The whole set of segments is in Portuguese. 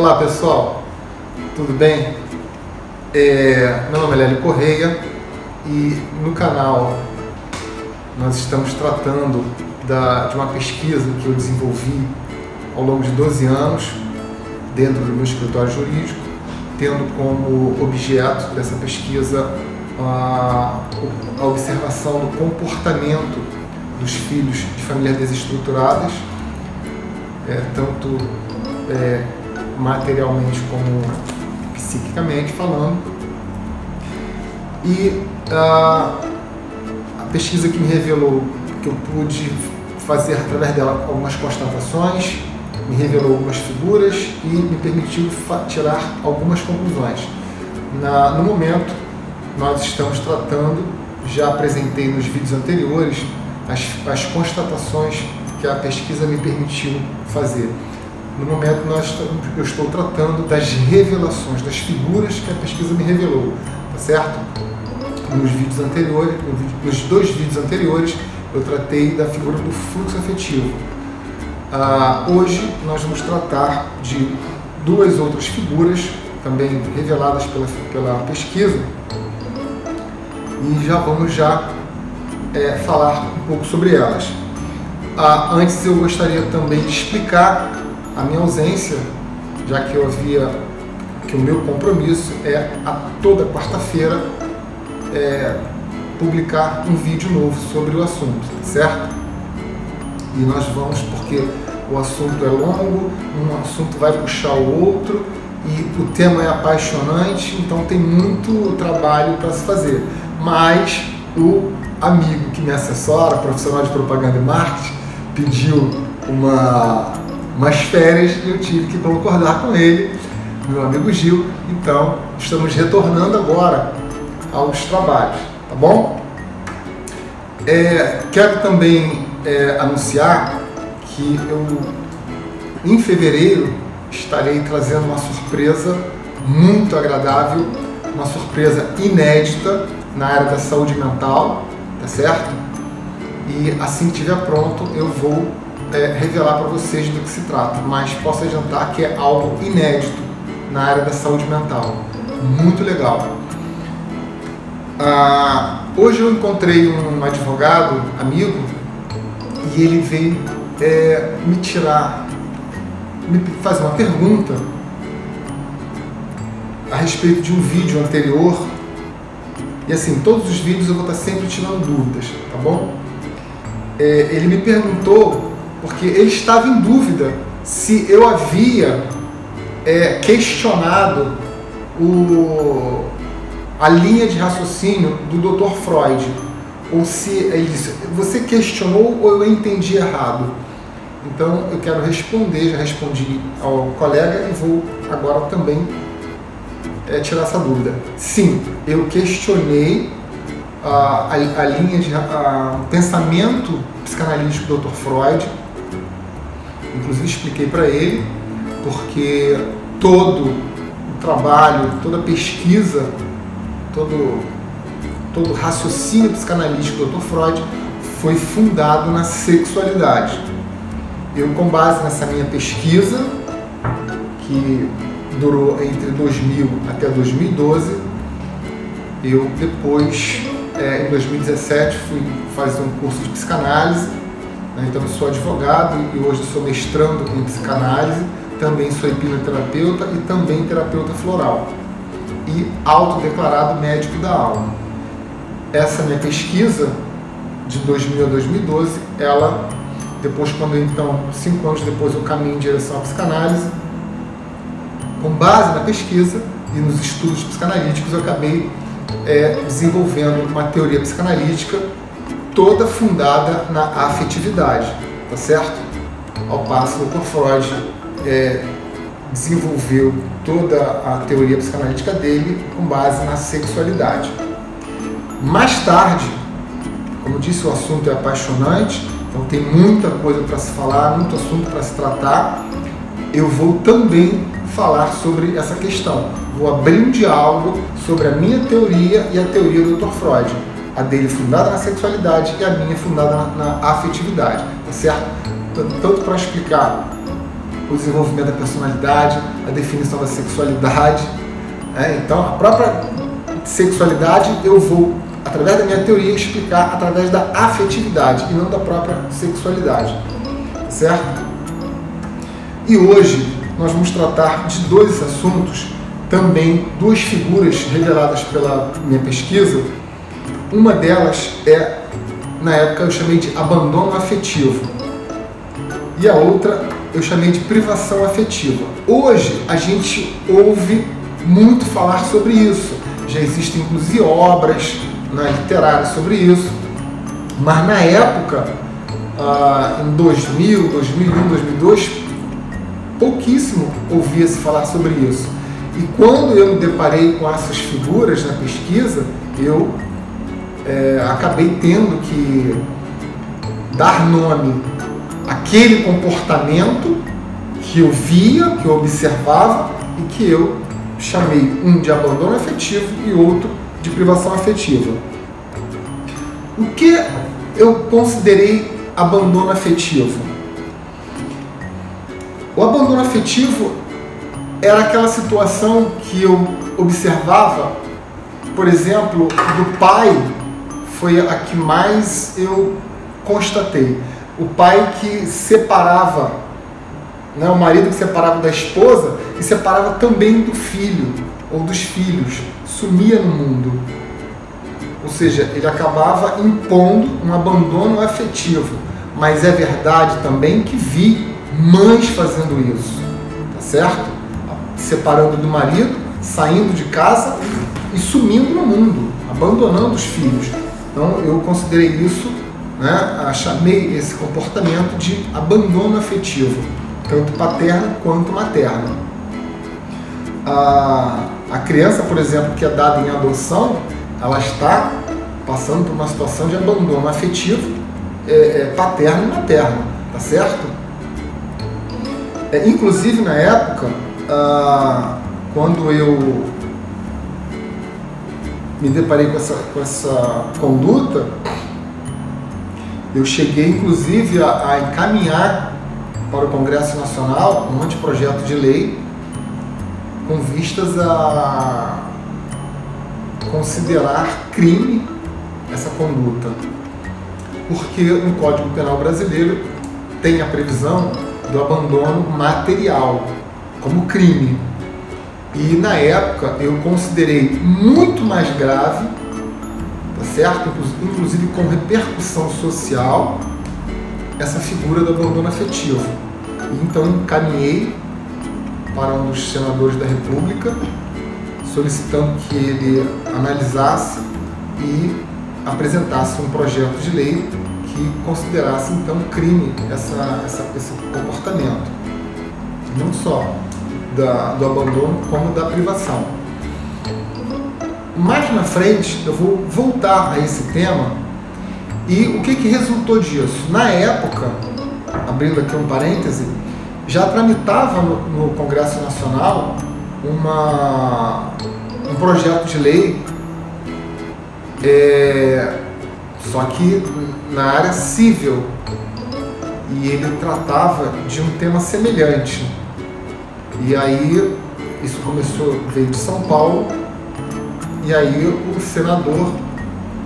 Olá pessoal, tudo bem? Meu nome é Lélio Correia e no canal nós estamos tratando de uma pesquisa que eu desenvolvi ao longo de 12 anos dentro do meu escritório jurídico, tendo como objeto dessa pesquisa a observação do comportamento dos filhos de famílias desestruturadas, tanto materialmente como psiquicamente falando. E a pesquisa que me revelou, que eu pude fazer através dela algumas constatações, me revelou algumas figuras e me permitiu tirar algumas conclusões. No momento, nós estamos tratando, já apresentei nos vídeos anteriores, as constatações que a pesquisa me permitiu fazer. No momento, eu estou tratando das revelações, das figuras que a pesquisa me revelou, tá certo? Nos vídeos anteriores, nos 2 vídeos anteriores, eu tratei da figura do fluxo afetivo. Hoje, nós vamos tratar de 2 outras figuras, também reveladas pela pesquisa, e já vamos falar um pouco sobre elas. Antes, eu gostaria também de explicar a minha ausência, já que que o meu compromisso é a toda quarta-feira publicar um vídeo novo sobre o assunto, certo? E nós vamos, porque o assunto é longo, um assunto vai puxar o outro e o tema é apaixonante, então tem muito trabalho para se fazer. Mas o amigo que me assessora, profissional de propaganda e marketing, pediu umas férias e eu tive que concordar com ele, meu amigo Gil. Então, estamos retornando agora aos trabalhos, tá bom? Quero também anunciar que em fevereiro, estarei trazendo uma surpresa muito agradável, uma surpresa inédita na área da saúde mental, tá certo? E assim que estiver pronto, eu vou revelar para vocês do que se trata, mas posso adiantar que é algo inédito na área da saúde mental, muito legal. Hoje eu encontrei um advogado amigo e ele veio me fazer uma pergunta a respeito de um vídeo anterior. E assim, todos os vídeos eu vou estar sempre tirando dúvidas, tá bom? Ele me perguntou porque ele estava em dúvida se eu havia questionado a linha de raciocínio do Dr. Freud, ou se ele disse, você questionou ou eu entendi errado? Então eu quero responder, já respondi ao colega e vou agora também tirar essa dúvida. Sim, eu questionei a linha de pensamento psicanalítico do Dr. Freud, inclusive expliquei para ele, porque todo o trabalho, toda a pesquisa, todo o raciocínio psicanalítico do Dr. Freud foi fundado na sexualidade. Eu, com base nessa minha pesquisa, que durou entre 2000 até 2012, eu depois, em 2017, fui fazer um curso de psicanálise, né? Então eu sou advogado e hoje sou mestrando em psicanálise, também sou hipnoterapeuta e também terapeuta floral e autodeclarado médico da alma. Essa minha pesquisa, de 2000 a 2012, ela, depois, então 5 anos depois, eu caminho em direção à psicanálise. Com base na pesquisa e nos estudos psicanalíticos, eu acabei desenvolvendo uma teoria psicanalítica toda fundada na afetividade, tá certo? Ao passo que o Dr. Freud desenvolveu toda a teoria psicanalítica dele com base na sexualidade. Mais tarde, como eu disse, o assunto é apaixonante, então tem muita coisa para se falar, muito assunto para se tratar. Eu vou também falar sobre essa questão. Vou abrir um diálogo sobre a minha teoria e a teoria do Dr. Freud. A dele fundada na sexualidade e a minha fundada na afetividade, tá certo? Tanto para explicar o desenvolvimento da personalidade, a definição da sexualidade. Então, a própria sexualidade eu vou, através da minha teoria, explicar através da afetividade e não da própria sexualidade, certo? E hoje nós vamos tratar de dois assuntos, também duas figuras reveladas pela minha pesquisa. Uma delas é, na época eu chamei de abandono afetivo, e a outra eu chamei de privação afetiva. Hoje a gente ouve muito falar sobre isso, já existem inclusive obras literárias sobre isso, mas na época, em 2000, 2001, 2002, pouquíssimo ouvia-se falar sobre isso. E quando eu me deparei com essas figuras na pesquisa, eu acabei tendo que dar nome àquele comportamento que eu via, que eu observava e que eu chamei um de abandono afetivo e outro de privação afetiva. O que eu considerei abandono afetivo? O abandono afetivo era aquela situação que eu observava, por exemplo, do pai, foi a que mais eu constatei. O pai que separava, o marido que separava da esposa e separava também do filho ou dos filhos, sumia no mundo. Ou seja, ele acabava impondo um abandono afetivo. Mas é verdade também que vi mães fazendo isso, tá certo? Separando do marido, saindo de casa e sumindo no mundo, abandonando os filhos. Então eu considerei isso, chamei esse comportamento de abandono afetivo, tanto paterno quanto materno. A criança, por exemplo, que é dada em adoção, ela está passando por uma situação de abandono afetivo paterno e materno, tá certo? Inclusive na época, quando eu me deparei com essa conduta, eu cheguei inclusive a encaminhar para o Congresso Nacional um anteprojeto de lei com vistas a considerar crime essa conduta, porque no Código Penal brasileiro tem a previsão do abandono material como crime. E na época eu considerei muito mais grave, tá certo? Inclusive com repercussão social, essa figura do abandono afetivo. E então encaminhei para um dos senadores da República, solicitando que ele analisasse e apresentasse um projeto de lei que considerasse então crime esse comportamento, não só do abandono como da privação. Mais na frente eu vou voltar a esse tema e o que resultou disso. Na época, abrindo aqui um parêntese, já tramitava no Congresso Nacional um projeto de lei, só que na área civil, e ele tratava de um tema semelhante. E aí isso veio de São Paulo, e aí o senador,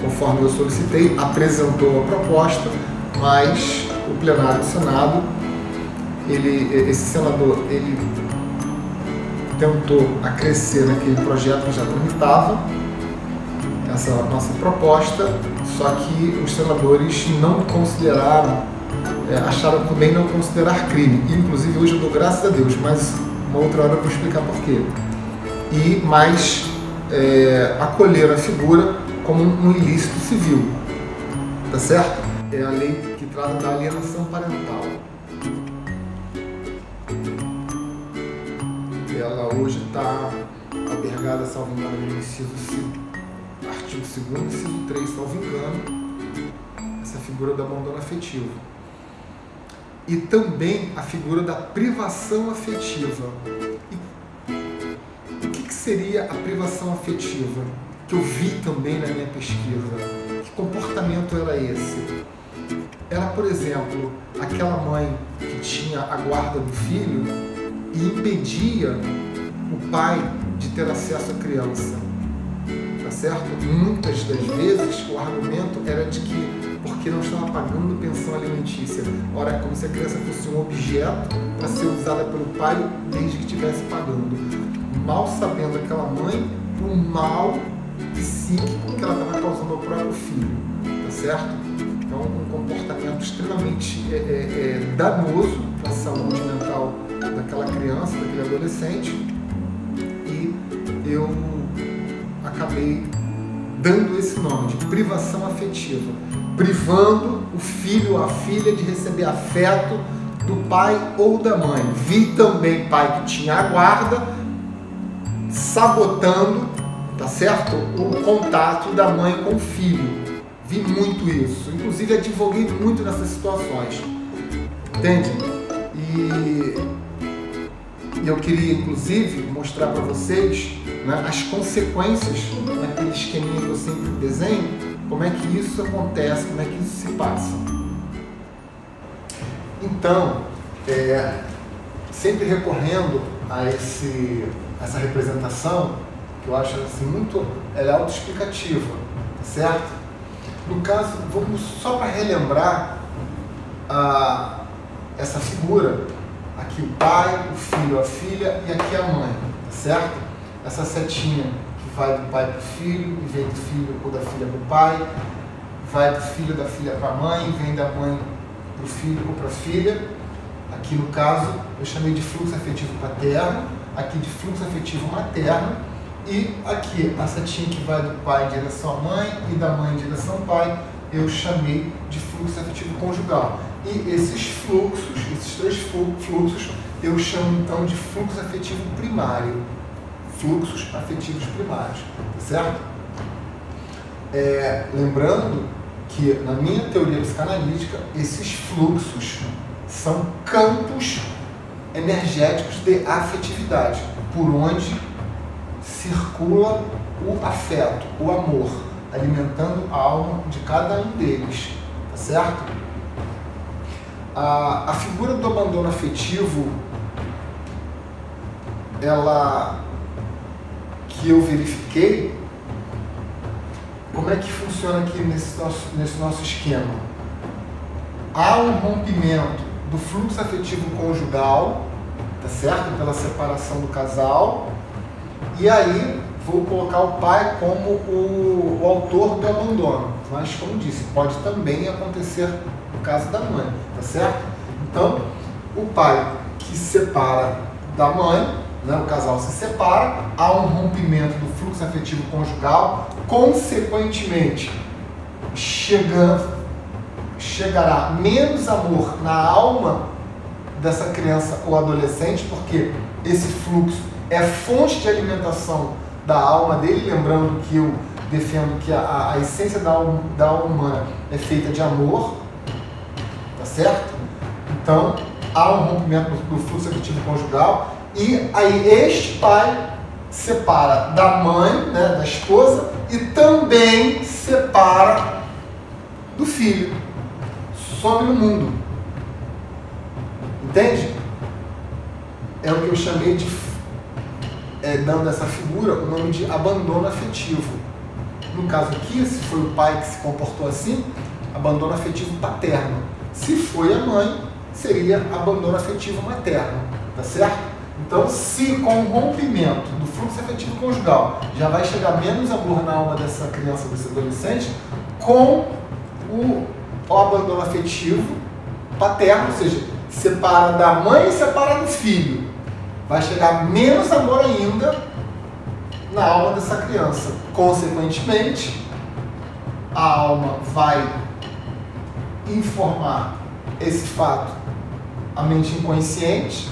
conforme eu solicitei, apresentou a proposta, mas o plenário do Senado, esse senador, ele tentou acrescer naquele projeto que já tramitava essa nossa proposta, só que os senadores não consideraram, acharam por bem não considerar crime. Inclusive hoje eu dou graças a Deus, mas uma outra hora eu vou explicar por quê. Mas acolheram a figura como um ilícito civil, tá certo? É a lei que trata da alienação parental. Ela hoje está albergada, salvo engano, no artigo 2º, inciso 3, salvo engano, essa figura do abandono afetivo. E também a figura da privação afetiva. E o que seria a privação afetiva? Que eu vi também na minha pesquisa. Que comportamento era esse? era, por exemplo, aquela mãe que tinha a guarda do filho e impedia o pai de ter acesso à criança, tá certo? Muitas das vezes o argumento era de que porque não estava pagando pensão alimentícia. Ora, é como se a criança fosse um objeto para ser usada pelo pai desde que estivesse pagando. Mal sabendo aquela mãe o mal psíquico que ela estava causando ao próprio filho, tá certo? Então, um comportamento extremamente danoso para a saúde mental daquela criança, daquele adolescente, e eu acabei dando esse nome de privação afetiva, privando o filho ou a filha de receber afeto do pai ou da mãe. Vi também pai que tinha a guarda sabotando, tá certo, o contato da mãe com o filho. Vi muito isso, inclusive advoguei muito nessas situações, entende? E eu queria inclusive mostrar para vocês, né, as consequências naquele esqueminha que eu sempre desenho, como é que isso acontece, como é que isso se passa. Então, sempre recorrendo a essa representação, que eu acho assim, muito autoexplicativa, tá certo? No caso, vamos só para relembrar essa figura, aqui o pai, o filho, a filha e aqui a mãe, tá certo? Essa setinha que vai do pai para o filho e vem do filho ou da filha para o pai, vai do filho da filha para a mãe, vem da mãe para o filho ou para a filha. Aqui no caso eu chamei de fluxo afetivo paterno, aqui de fluxo afetivo materno. E aqui, a setinha que vai do pai em direção à mãe e da mãe em direção ao pai, eu chamei de fluxo afetivo conjugal. E esses fluxos, esses três fluxos, eu chamo então de fluxo afetivo primário. Fluxos afetivos primários, tá certo? Lembrando que, na minha teoria psicanalítica, esses fluxos são campos energéticos de afetividade, por onde circula o afeto, o amor, alimentando a alma de cada um deles, tá certo? A figura do abandono afetivo, que eu verifiquei, como é que funciona aqui nesse nosso esquema? Há um rompimento do fluxo afetivo conjugal, tá certo? Pela separação do casal. E aí, vou colocar o pai como o autor do abandono. Mas, como disse, pode também acontecer no caso da mãe, tá certo? Então, o pai que se separa da mãe, né, o casal se separa, há um rompimento do fluxo afetivo conjugal, consequentemente, chegará menos amor na alma dessa criança ou adolescente, porque esse fluxo é fonte de alimentação da alma dele, lembrando que eu defendo que a essência da alma humana é feita de amor, tá certo? Então, há um rompimento do fluxo afetivo conjugal, e aí este pai separa da mãe, né, da esposa, e também separa do filho, some no mundo, entende? É o que eu chamei de dando essa figura o nome de abandono afetivo. No caso aqui, se foi o pai que se comportou assim, abandono afetivo paterno. Se foi a mãe, seria abandono afetivo materno, tá certo? Então, se com o rompimento do fluxo afetivo conjugal já vai chegar menos amor na alma dessa criança, desse adolescente, com o abandono afetivo paterno, ou seja, separa da mãe e separa do filho, vai chegar menos amor ainda na alma dessa criança. Consequentemente, a alma vai informar esse fato à mente inconsciente,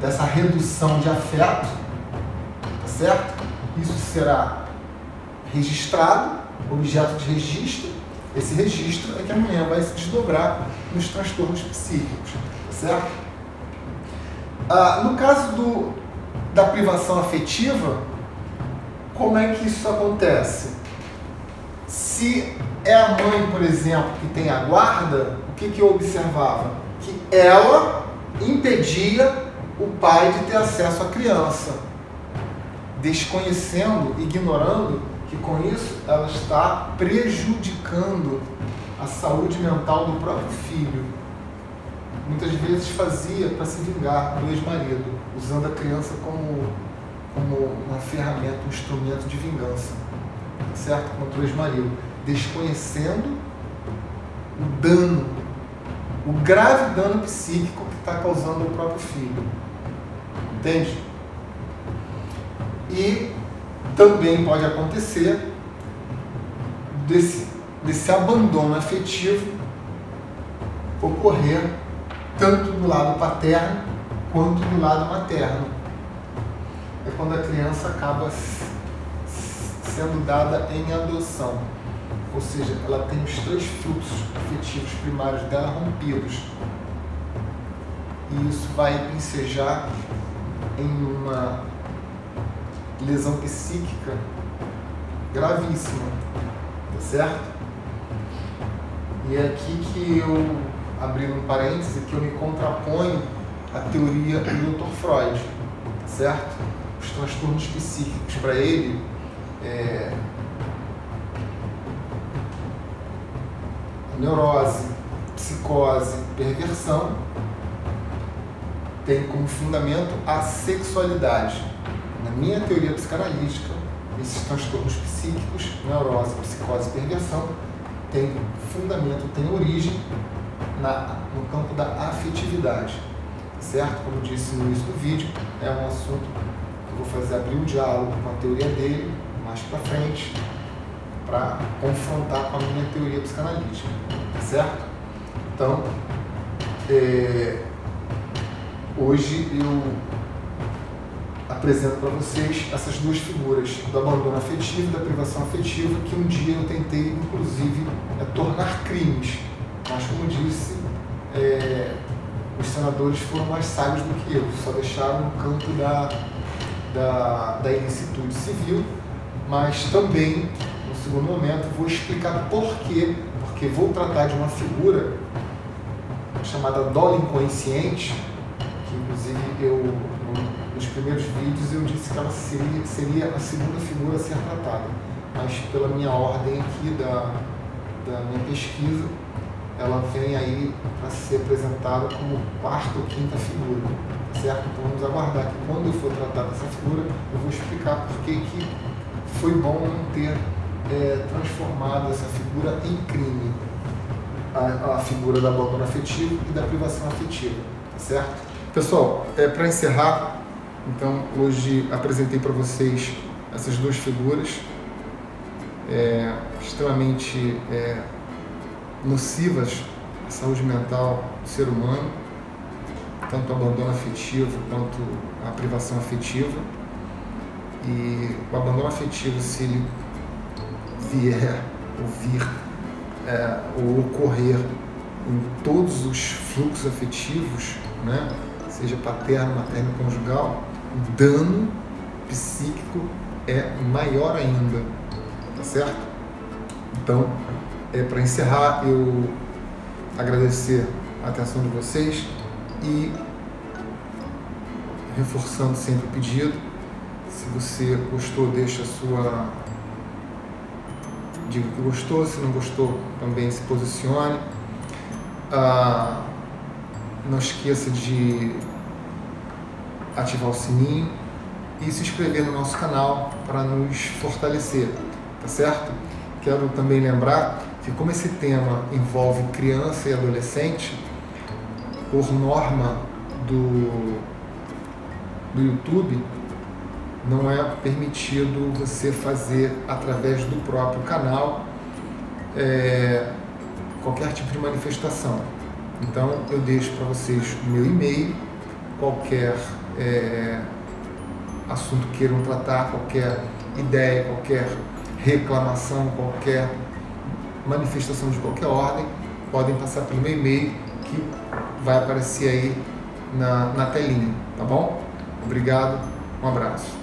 dessa redução de afeto, tá certo? Isso será registrado, objeto de registro. Esse registro é que amanhã vai se desdobrar nos transtornos psíquicos, tá certo? No caso da privação afetiva, como é que isso acontece? Se é a mãe, por exemplo, que tem a guarda, o que eu observava? Que ela impedia o pai de ter acesso à criança, desconhecendo, ignorando que com isso ela está prejudicando a saúde mental do próprio filho. Muitas vezes fazia para se vingar do ex-marido, usando a criança como uma ferramenta, um instrumento de vingança, certo? Contra o ex-marido, desconhecendo o dano, o grave dano psíquico que está causando ao próprio filho. Entende? E também pode acontecer desse abandono afetivo ocorrer tanto do lado paterno quanto do lado materno. É quando a criança acaba sendo dada em adoção, ou seja, ela tem os 3 fluxos afetivos primários dela rompidos, e isso vai ensejar em uma lesão psíquica gravíssima, tá certo? E é aqui que eu, abrindo um parêntese, que eu me contraponho à teoria do Dr. Freud, tá certo? Os transtornos psíquicos para ele neurose, psicose, perversão tem como fundamento a sexualidade. Na minha teoria psicanalítica, esses transtornos psíquicos, neurose, psicose e perversão, tem fundamento, tem origem no campo da afetividade, certo? Como eu disse no início do vídeo, é um assunto que eu vou fazer abrir um diálogo com a teoria dele mais para frente, para confrontar com a minha teoria psicanalítica, certo? Então, hoje eu apresento para vocês essas 2 figuras, do abandono afetivo e da privação afetiva, que um dia eu tentei, inclusive, tornar crimes. Mas, como disse, os senadores foram mais sábios do que eu, só deixaram no campo da ilicitude civil, mas também, no segundo momento, vou explicar por quê, porque vou tratar de uma figura chamada dolo inconsciente, que inclusive nos primeiros vídeos eu disse que ela seria a segunda figura a ser tratada, mas pela minha ordem aqui da minha pesquisa, ela vem aí para ser apresentada como 4ª ou 5ª figura, certo? Então vamos aguardar que quando eu for tratar dessa figura, eu vou explicar por que foi bom não ter transformado essa figura em crime, a figura do abandono afetivo e da privação afetiva, certo? Pessoal, para encerrar, então hoje apresentei para vocês essas 2 figuras extremamente nocivas à saúde mental do ser humano, tanto o abandono afetivo quanto a privação afetiva. E o abandono afetivo, se ele vier ou ocorrer em todos os fluxos afetivos, né, seja paterno, materno, conjugal, o dano psíquico é maior ainda, tá certo? Então, para encerrar, eu agradecer a atenção de vocês e reforçando sempre o pedido, se você gostou, deixa a sua... diga que gostou, se não gostou, também se posicione. Não esqueça de ativar o sininho e se inscrever no nosso canal para nos fortalecer, tá certo? Quero também lembrar que, como esse tema envolve criança e adolescente, por norma do YouTube, não é permitido você fazer através do próprio canal qualquer tipo de manifestação. Então eu deixo para vocês o meu e-mail, qualquer assunto que queiram tratar, qualquer ideia, qualquer reclamação, qualquer manifestação de qualquer ordem, podem passar pelo meu e-mail que vai aparecer aí na telinha, tá bom? Obrigado, um abraço.